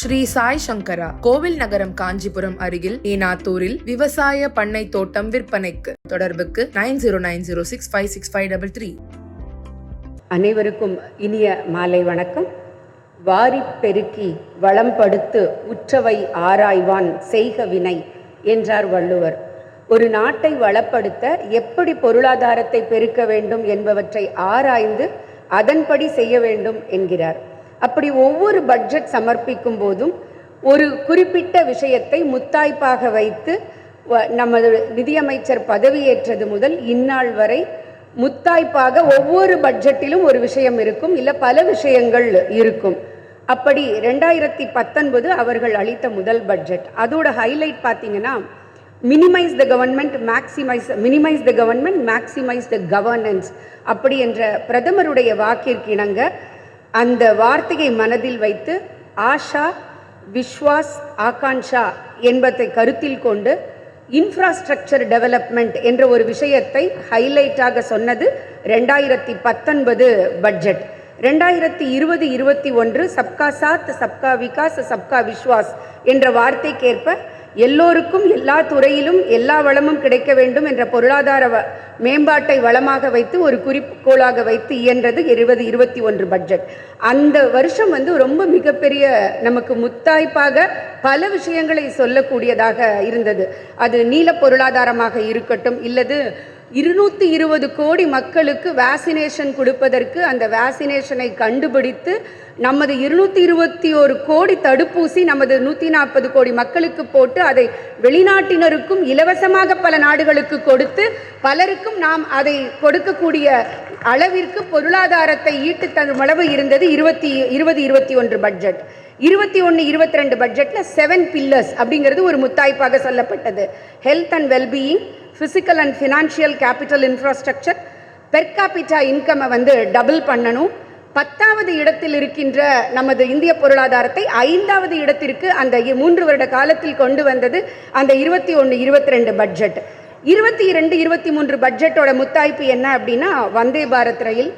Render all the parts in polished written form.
ஸ்ரீ சாய் சங்கரா கோவில் நகரம் காஞ்சிபுரம் அருகில் ஏனாத்தூரில் விவசாய பண்ணை தோட்டம் விற்பனைக்கு. தொடர்புக்கு 9090656533. அனைவருக்கும் இனிய மாலை வணக்கம். வாரி பெருக்கி வளம்படுத்து உற்றவை ஆராய்வான் செய்க வினை என்றார் வள்ளுவர். ஒரு நாட்டை வளப்படுத்த எப்படி பொருளாதாரத்தை பெருக்க வேண்டும் என்பவற்றை ஆராய்ந்து அதன்படி செய்ய வேண்டும் என்கிறார். அப்படி ஒவ்வொரு பட்ஜெட் சமர்ப்பிக்கும் போதும் ஒரு குறிப்பிட்ட விஷயத்தை முத்தாய்ப்பாக வைத்து நமது நிதியமைச்சர் பதவியேற்றது முதல் இந்நாள் வரை முத்தாய்ப்பாக ஒவ்வொரு பட்ஜெட்டிலும் ஒரு விஷயம் இருக்கும், இல்லை பல விஷயங்கள் இருக்கும். அப்படி 2019 அவர்கள் அளித்த முதல் பட்ஜெட், அதோட ஹைலைட் பார்த்தீங்கன்னா minimize the government maximize the governance அப்படி என்ற பிரதமருடைய வாக்கிற்கு இணங்க அந்த வார்த்தையை மனதில் வைத்து ஆஷா, விஸ்வாஸ், ஆகான்ஷா என்பதை கருத்தில் கொண்டு இன்ஃப்ராஸ்ட்ரக்சர் டெவலப்மெண்ட் என்ற ஒரு விஷயத்தை ஹைலைட்டாக சொன்னது 2019 பட்ஜெட். 2020-21 சப்கா சாத், சப்கா விகாஸ், சப்கா விஸ்வாஸ் என்ற வார்த்தைக்கேற்ப எல்லோருக்கும் எல்லா துறையிலும் எல்லா வளமும் கிடைக்க வேண்டும் என்ற பொருளாதார மேம்பாட்டை வளமாக வைத்து ஒரு குறிக்கோளாக வைத்து இயன்றது 2021 பட்ஜெட். அந்த வருஷம் ரொம்ப மிகப்பெரிய நமக்கு முத்தாய்ப்பாக பல விஷயங்களை சொல்லக்கூடியதாக இருந்தது. அது நீல பொருளாதாரமாக இருக்கட்டும், இல்லது 220 கோடி மக்களுக்கு வேக்சினேஷன் கொடுப்பதற்கு அந்த வேக்சினேஷனை கண்டுபிடித்து நமது 221 கோடி தடுப்பூசி நமது 140 கோடி மக்களுக்கு போட்டு அதை வெளிநாட்டினருக்கும் இலவசமாக பல நாடுகளுக்கு கொடுத்து பலருக்கும் நாம் அதை கொடுக்கக்கூடிய அளவிற்கு பொருளாதாரத்தை ஈட்டு தரும் அளவு இருந்தது 2020-21 பட்ஜெட். 21-22 பட்ஜெட்டில் 7 பில்லர்ஸ் அப்படிங்கிறது ஒரு முத்தாய்ப்பாக சொல்லப்பட்டது. Health and wellbeing, physical and financial capital infrastructure, per capita இன்கம்மை டபுள் பண்ணணும். 10வது இடத்தில் இருக்கின்ற நமது இந்திய பொருளாதாரத்தை 5வது இடத்திற்கு அந்த 3 வருட காலத்தில் கொண்டு வந்தது அந்த 21-22 பட்ஜெட். 22-23 பட்ஜெட்டோட முத்தாய்ப்பு என்ன அப்படின்னா, Vande Bharat rail,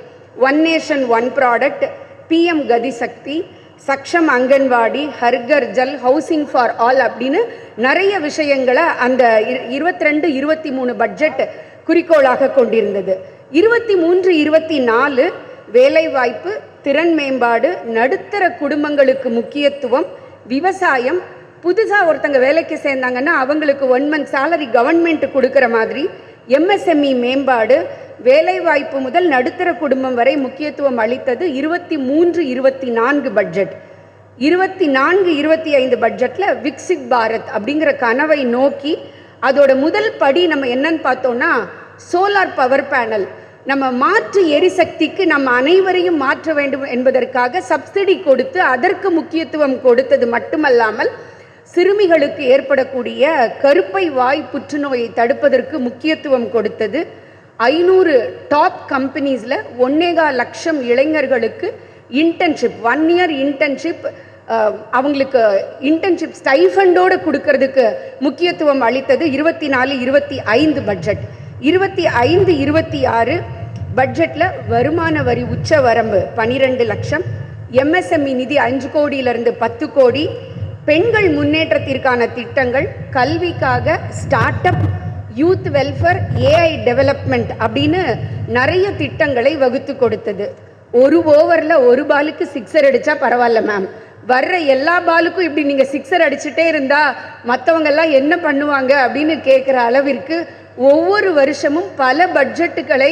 one nation one product, PM Gati Shakti, Saksham Anganwadi, ஹர்கர் ஜல், ஹவுசிங் ஃபார் ஆல் அப்படின்னு நிறைய விஷயங்களை அந்த 22-23 பட்ஜெட் குறிக்கோளாக கொண்டிருந்தது. 23-24 வேலைவாய்ப்பு, திறன் மேம்பாடு, நடுத்தர குடும்பங்களுக்கு முக்கியத்துவம், விவசாயம், புதுசாக ஒருத்தங்க வேலைக்கு சேர்ந்தாங்கன்னா அவங்களுக்கு 1 month salary கவர்மெண்ட் கொடுக்குற மாதிரி, எம்எஸ்எம்இ மேம்பாடு, வேலைவாய்ப்பு முதல் நடுத்தர குடும்பம் வரை முக்கியத்துவம் அளித்தது 23-24 பட்ஜெட். 24-25 பட்ஜெட்டில் விக்சித் பாரத் அப்படிங்கிற கனவை நோக்கி அதோட முதல் படி நம்ம என்னன்னு பார்த்தோம்னா சோலார் பவர் பேனல். நம்ம மாற்று எரிசக்திக்கு நம்ம அனைவரையும் மாற்ற வேண்டும் என்பதற்காக சப்சிடி கொடுத்து அதற்கு முக்கியத்துவம் கொடுத்தது மட்டுமல்லாமல் சிறுமிகளுக்கு ஏற்படக்கூடிய கருப்பை வாய் புற்றுநோயை தடுப்பதற்கு முக்கியத்துவம் கொடுத்தது. 500 டாப் கம்பெனிஸில் 1.25 லட்சம் இளைஞர்களுக்கு இன்டர்ன்ஷிப், 1 year இன்டர்ன்ஷிப், அவங்களுக்கு இன்டர்ன்ஷிப் ஸ்டைஃபண்டோடு கொடுக்கறதுக்கு முக்கியத்துவம் அளித்தது 24-25 பட்ஜெட். 25-26 பட்ஜெட்டில் வருமான வரி உச்ச வரம்பு 12 லட்சம், எம்எஸ்எம்இ நிதி 5 கோடியிலிருந்து 10 கோடி, பெண்கள் முன்னேற்றத்திற்கான திட்டங்கள், கல்விக்காக start up, youth welfare, AI development அப்படின்னு நிறைய திட்டங்களை வகுத்து கொடுத்தது. ஒரு ஓவரில் ஒரு பாலுக்கு 6 அடித்தா பரவாயில்ல மேம், வர்ற எல்லா பாலுக்கும் இப்படி நீங்கள் 6 அடிச்சுட்டே இருந்தால் மற்றவங்கெல்லாம் என்ன பண்ணுவாங்க அப்படின்னு கேட்குற அளவிற்கு ஒவ்வொரு வருஷமும் பல பட்ஜெட்டுகளை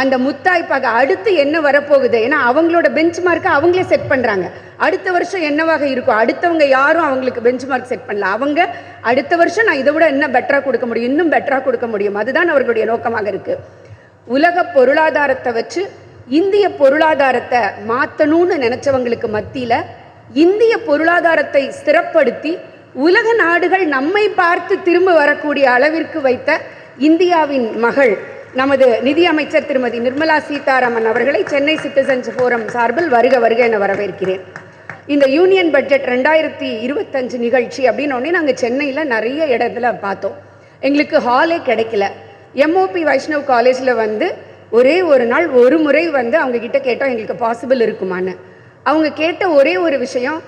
அந்த முத்தாய்ப்பாக அடுத்து என்ன வரப்போகுது, ஏன்னா அவங்களோட பெஞ்ச் மார்க்கை அவங்களே செட் பண்ணுறாங்க. அடுத்த வருஷம் என்னவாக இருக்கும், அடுத்தவங்க யாரும் அவங்களுக்கு பெஞ்ச் மார்க் செட் பண்ணல, அவங்க அடுத்த வருஷம் நான் இதை விட இன்னும் பெட்டராக கொடுக்க முடியும், இன்னும் பெட்டராக கொடுக்க முடியும், அதுதான் அவர்களுடைய நோக்கமாக இருக்குது. உலக பொருளாதாரத்தை வச்சு இந்திய பொருளாதாரத்தை மாற்றணும்னு நினச்சவங்களுக்கு மத்தியில் இந்திய பொருளாதாரத்தை ஸ்திரப்படுத்தி உலக நாடுகள் நம்மை பார்த்து திரும்ப வரக்கூடிய அளவிற்கு வைத்த இந்தியாவின் மகள் நமது நிதியமைச்சர் திருமதி நிர்மலா சீதாராமன் அவர்களை சென்னை சிட்டிசன்ஸ் ஃபோரம் சார்பில் வருக வருக என வரவேற்கிறேன். இந்த யூனியன் பட்ஜெட் 2025 நிகழ்ச்சி அப்படின்னோடனே நாங்கள் சென்னையில் நிறைய இடத்துல பார்த்தோம். எங்களுக்கு ஹாலே கிடைக்கல. எம்ஓபி வைஷ்ணவ் காலேஜில் ஒரே ஒரு நாள் ஒரு முறை அவங்கக்கிட்ட கேட்டோம் எங்களுக்கு பாசிபிள் இருக்குமான்னு. அவங்க கேட்ட ஒரே ஒரு விஷயம்,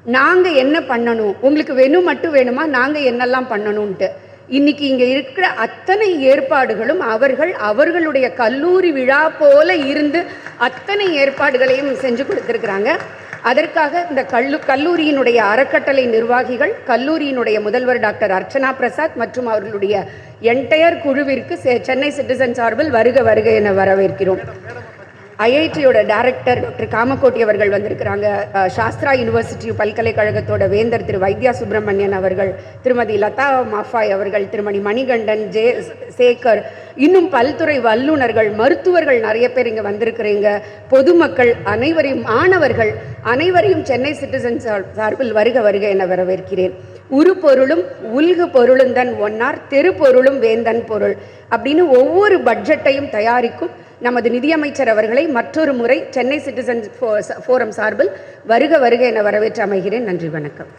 நாங்கள் என்ன பண்ணணும், உங்களுக்கு மட்டும் வேணுமா, நாங்கள் என்னெல்லாம் பண்ணணும்ன்ட்டு. இன்னைக்கு இங்கே இருக்கிற அத்தனை ஏற்பாடுகளும் அவர்களுடைய கல்லூரி விழா போல இருந்து அத்தனை ஏற்பாடுகளையும் செஞ்சு கொடுத்துருக்குறாங்க. அதற்காக இந்த கல்லூரியினுடைய அறக்கட்டளை நிர்வாகிகள், கல்லூரியினுடைய முதல்வர் டாக்டர் அர்ச்சனா பிரசாத் மற்றும் அவர்களுடைய என்டையர் குழுவிற்கு சென்னை சிட்டிசன் சார்பில் வருக வருக என வரவேற்கிறோம். ஐஐடியோட டைரக்டர் டாக்டர் காமக்கோட்டி அவர்கள் வந்திருக்கிறாங்க. சாஸ்திரா யூனிவர்சிட்டி பல்கலைக்கழகத்தோட வேந்தர் திரு வைத்யா சுப்பிரமணியன் அவர்கள், திருமதி லதா மாஃபாய் அவர்கள், திருமதி மணிகண்டன், சேகர், இன்னும் பல்துறை வல்லுநர்கள், மருத்துவர்கள் நிறைய பேர் இங்கே வந்திருக்கிறீங்க. பொதுமக்கள் அனைவரையும், மாணவர்கள் அனைவரையும் சென்னை சிட்டிசன் சார்பில் வருக வருக என வரவேற்கிறேன். உரு பொருளும் உல்கு பொருளுந்தன் ஒன்னார், தெரு பொருளும் வேந்தன் பொருள் அப்படின்னு ஒவ்வொரு பட்ஜெட்டையும் தயாரிக்கும் நமது நிதியமைச்சர் அவர்களை மற்றொரு முறை சென்னை சிட்டிசன் ஃபோரம் சார்பில் வருக வருக என வரவேற்று அமைகிறேன். நன்றி, வணக்கம்.